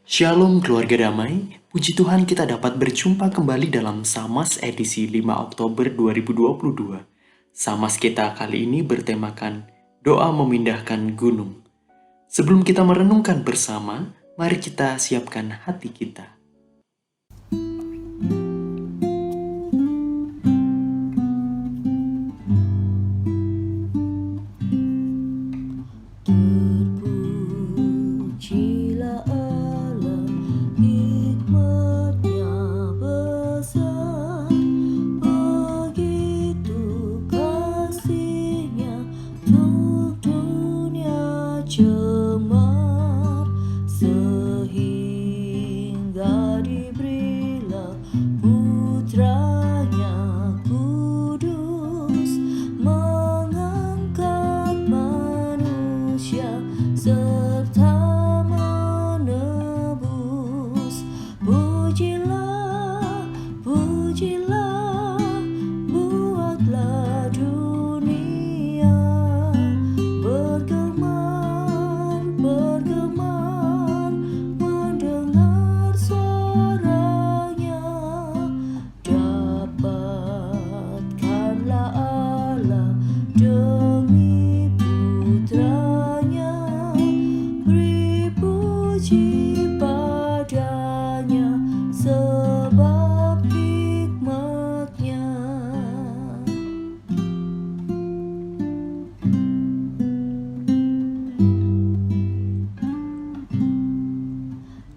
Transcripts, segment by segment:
Shalom keluarga damai, puji Tuhan kita dapat berjumpa kembali dalam Samas edisi 5 Oktober 2022. Samas kita kali ini bertemakan doa memindahkan gunung. Sebelum kita merenungkan bersama, mari kita siapkan hati kita. Terpujilah Allah, hikmat-Nya besar, begitu kasih-Nya untuk dunia cemar, sehingga diberilah putranya kudus, mengangkat manusia serta menebus. Pujilah, pujilah, buatlah dunia bergemar, bergemar, mendengar suaranya. Dapatkanlah Allah demi putranya, beri puji padanya sebab hikmat-Nya.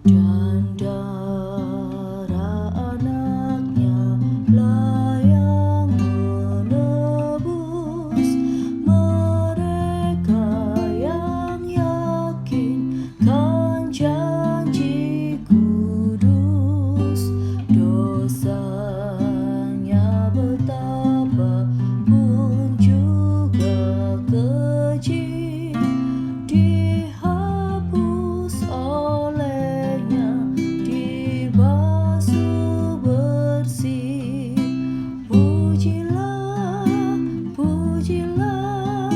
Dan darah anaknya lah yang menebus mereka yang yakin kan janji kudus. Dosanya betapa pun juga keji, dihapus olehnya, dibasuh bersih. Pujilah, pujilah,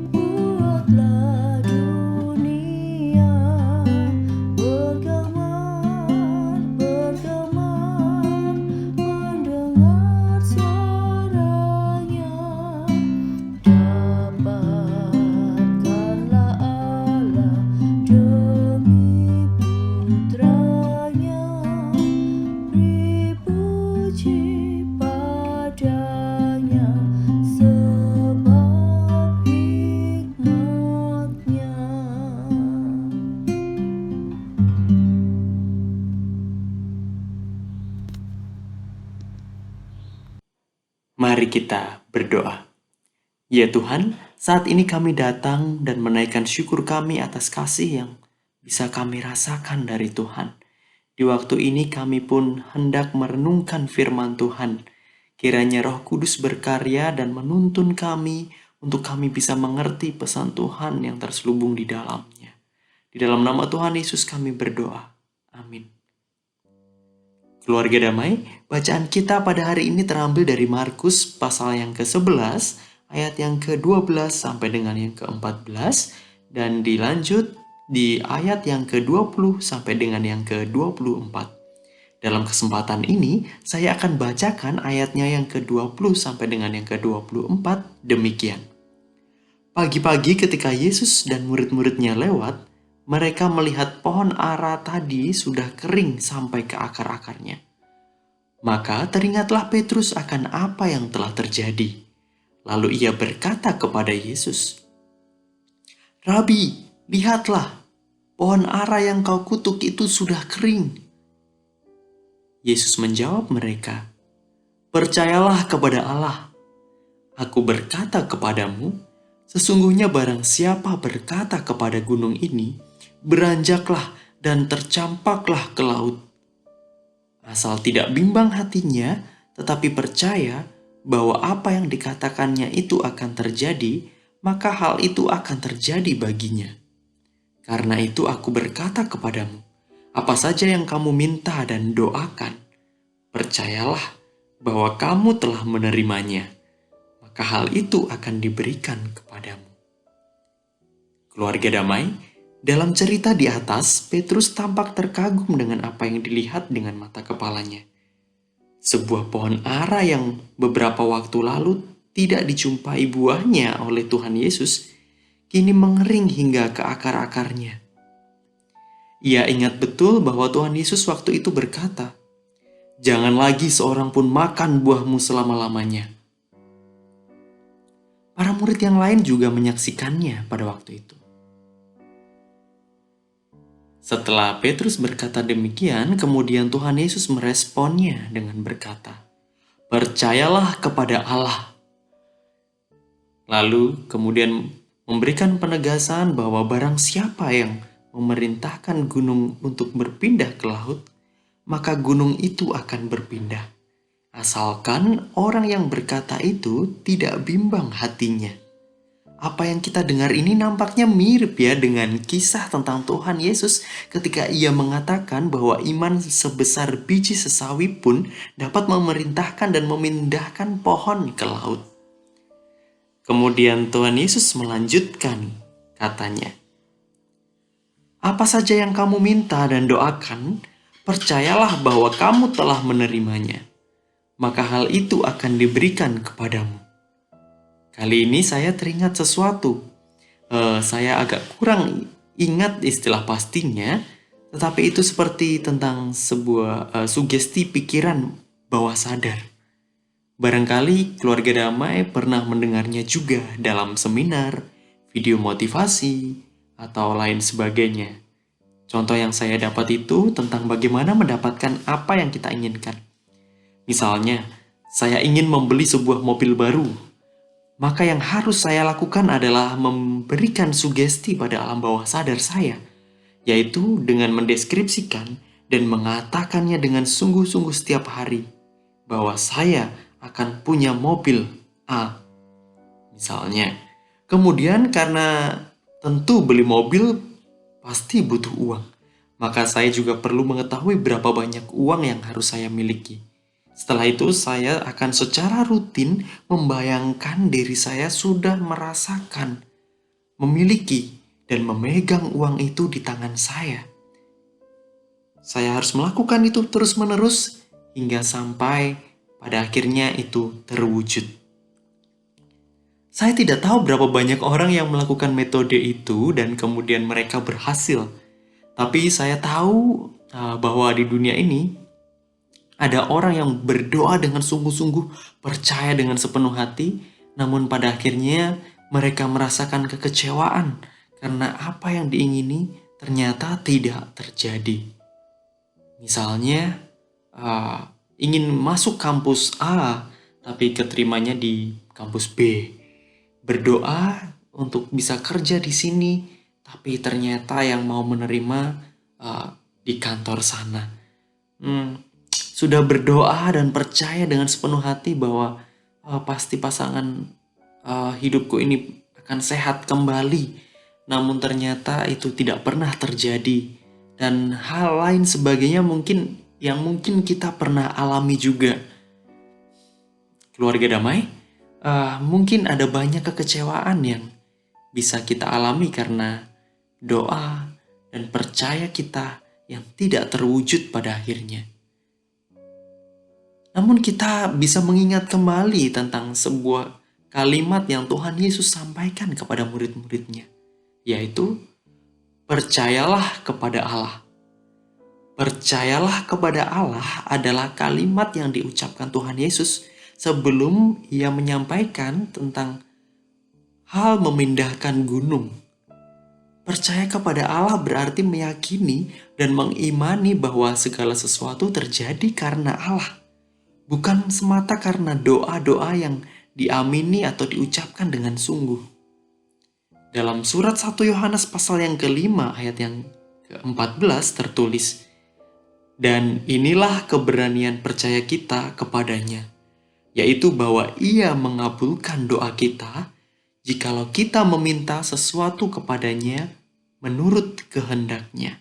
buatlah dunia bergemar, bergemar, mendengar suaranya. Dapatkanlah Allah demi putranya, beri puji padanya sebab hikmat-Nya. Mari kita berdoa. Ya Tuhan, saat ini kami datang dan menaikkan syukur kami atas kasih yang bisa kami rasakan dari Tuhan. Di waktu ini kami pun hendak merenungkan firman Tuhan. Kiranya Roh Kudus berkarya dan menuntun kami untuk kami bisa mengerti pesan Tuhan yang terselubung di dalamnya. Di dalam nama Tuhan Yesus kami berdoa. Amin. Keluarga damai, bacaan kita pada hari ini terambil dari Markus pasal yang ke-11, ayat yang ke-12 sampai dengan yang ke-14, dan dilanjut di ayat yang ke-20 sampai dengan yang ke-24. Dalam kesempatan ini, saya akan bacakan ayatnya yang ke-20 sampai dengan yang ke-24 demikian. Pagi-pagi ketika Yesus dan murid-muridnya lewat, mereka melihat pohon ara tadi sudah kering sampai ke akar-akarnya. Maka teringatlah Petrus akan apa yang telah terjadi. Lalu ia berkata kepada Yesus, "Rabi, lihatlah, pohon ara yang kau kutuk itu sudah kering." Yesus menjawab mereka, "Percayalah kepada Allah. Aku berkata kepadamu, sesungguhnya barang siapa berkata kepada gunung ini, beranjaklah dan tercampaklah ke laut, asal tidak bimbang hatinya, tetapi percaya bahwa apa yang dikatakannya itu akan terjadi, maka hal itu akan terjadi baginya. Karena itu aku berkata kepadamu, apa saja yang kamu minta dan doakan, percayalah bahwa kamu telah menerimanya, maka hal itu akan diberikan kepadamu. Keluarga damai, Dalam cerita di atas, Petrus tampak terkagum dengan apa yang dilihat dengan mata kepalanya. Sebuah pohon ara yang beberapa waktu lalu tidak dijumpai buahnya oleh Tuhan Yesus, kini mengering hingga ke akar-akarnya. Ia ingat betul bahwa Tuhan Yesus waktu itu berkata, "Jangan lagi seorang pun makan buahmu selama-lamanya." Para murid yang lain juga menyaksikannya pada waktu itu. Setelah Petrus berkata demikian, kemudian Tuhan Yesus meresponnya dengan berkata, "Percayalah kepada Allah." Lalu kemudian memberikan penegasan bahwa barang siapa yang memerintahkan gunung untuk berpindah ke laut, maka gunung itu akan berpindah. Asalkan orang yang berkata itu tidak bimbang hatinya. Apa yang kita dengar ini nampaknya mirip ya dengan kisah tentang Tuhan Yesus ketika ia mengatakan bahwa iman sebesar biji sesawi pun dapat memerintahkan dan memindahkan pohon ke laut. Kemudian Tuhan Yesus melanjutkan, katanya, "Apa saja yang kamu minta dan doakan, percayalah bahwa kamu telah menerimanya, maka hal itu akan diberikan kepadamu." Kali ini saya teringat sesuatu. Saya agak kurang ingat istilah pastinya, tetapi itu seperti tentang sebuah sugesti pikiran bawah sadar. Barangkali keluarga damai pernah mendengarnya juga dalam seminar, video motivasi, atau lain sebagainya. Contoh yang saya dapat itu tentang bagaimana mendapatkan apa yang kita inginkan. Misalnya, saya ingin membeli sebuah mobil baru. Maka yang harus saya lakukan adalah memberikan sugesti pada alam bawah sadar saya, yaitu dengan mendeskripsikan dan mengatakannya dengan sungguh-sungguh setiap hari, bahwa saya akan punya mobil A, misalnya. Kemudian karena tentu beli mobil pasti butuh uang, maka saya juga perlu mengetahui berapa banyak uang yang harus saya miliki. Setelah itu saya akan secara rutin membayangkan diri saya sudah merasakan, memiliki, dan memegang uang itu di tangan saya. Saya harus melakukan itu terus-menerus hingga sampai pada akhirnya itu terwujud. Saya tidak tahu berapa banyak orang yang melakukan metode itu dan kemudian mereka berhasil. Tapi saya tahu bahwa di dunia ini ada orang yang berdoa dengan sungguh-sungguh, percaya dengan sepenuh hati, namun pada akhirnya mereka merasakan kekecewaan karena apa yang diingini ternyata tidak terjadi. Misalnya, ingin masuk kampus A, tapi keterimanya di kampus B. Berdoa untuk bisa kerja di sini, tapi ternyata yang mau menerima di kantor sana. Sudah berdoa dan percaya dengan sepenuh hati bahwa pasti pasangan hidupku ini akan sehat kembali. Namun ternyata itu tidak pernah terjadi. Dan hal lain sebagainya mungkin kita pernah alami juga. Keluarga damai, mungkin ada banyak kekecewaan yang bisa kita alami karena doa dan percaya kita yang tidak terwujud pada akhirnya. Namun kita bisa mengingat kembali tentang sebuah kalimat yang Tuhan Yesus sampaikan kepada murid-muridnya, yaitu percayalah kepada Allah. Percayalah kepada Allah adalah kalimat yang diucapkan Tuhan Yesus sebelum ia menyampaikan tentang hal memindahkan gunung. Percaya kepada Allah berarti meyakini dan mengimani bahwa segala sesuatu terjadi karena Allah. Bukan semata karena doa-doa yang diamini atau diucapkan dengan sungguh. Dalam surat 1 Yohanes pasal yang ke-5 ayat yang ke-14 tertulis, "Dan inilah keberanian percaya kita kepadanya, yaitu bahwa ia mengabulkan doa kita jikalau kita meminta sesuatu kepadanya menurut kehendaknya."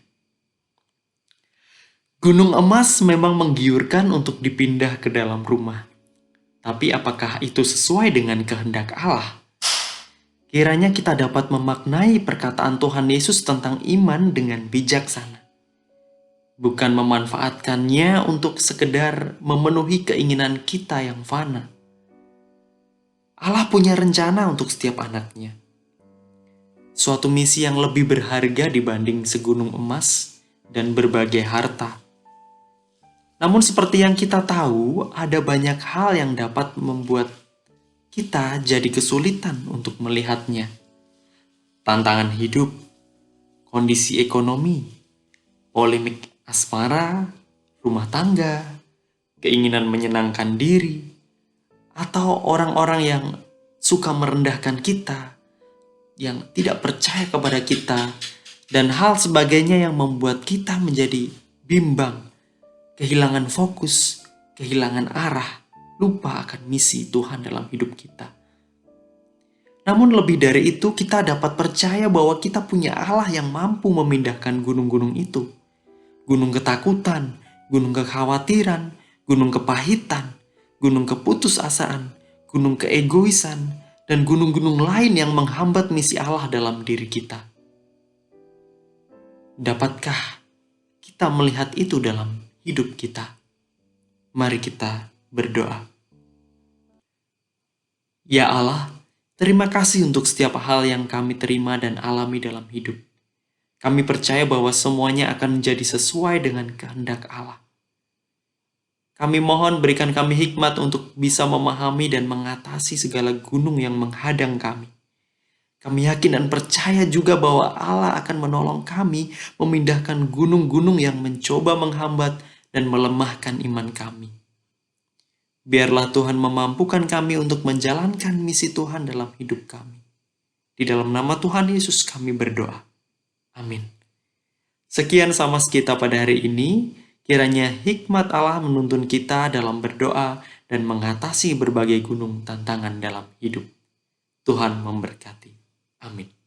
Gunung emas memang menggiurkan untuk dipindah ke dalam rumah. Tapi apakah itu sesuai dengan kehendak Allah? Kiranya kita dapat memaknai perkataan Tuhan Yesus tentang iman dengan bijaksana. Bukan memanfaatkannya untuk sekedar memenuhi keinginan kita yang fana. Allah punya rencana untuk setiap anaknya. Suatu misi yang lebih berharga dibanding segunung emas dan berbagai harta. Namun seperti yang kita tahu, ada banyak hal yang dapat membuat kita jadi kesulitan untuk melihatnya. Tantangan hidup, kondisi ekonomi, polemik asmara, rumah tangga, keinginan menyenangkan diri, atau orang-orang yang suka merendahkan kita, yang tidak percaya kepada kita, dan hal sebagainya yang membuat kita menjadi bimbang, kehilangan fokus, kehilangan arah, lupa akan misi Tuhan dalam hidup kita. Namun lebih dari itu, kita dapat percaya bahwa kita punya Allah yang mampu memindahkan gunung-gunung itu. Gunung ketakutan, gunung kekhawatiran, gunung kepahitan, gunung keputusasaan, gunung keegoisan, dan gunung-gunung lain yang menghambat misi Allah dalam diri kita. Dapatkah kita melihat itu dalam hidup kita? Mari kita berdoa. Ya Allah, terima kasih untuk setiap hal yang kami terima dan alami dalam hidup. Kami percaya bahwa semuanya akan menjadi sesuai dengan kehendak Allah. Kami mohon berikan kami hikmat untuk bisa memahami dan mengatasi segala gunung yang menghadang kami. Kami yakin dan percaya juga bahwa Allah akan menolong kami memindahkan gunung-gunung yang mencoba menghambat dan melemahkan iman kami. Biarlah Tuhan memampukan kami untuk menjalankan misi Tuhan dalam hidup kami. Di dalam nama Tuhan Yesus kami berdoa. Amin. Sekian Samas kita pada hari ini. Kiranya hikmat Allah menuntun kita dalam berdoa dan mengatasi berbagai gunung tantangan dalam hidup. Tuhan memberkati. Amin.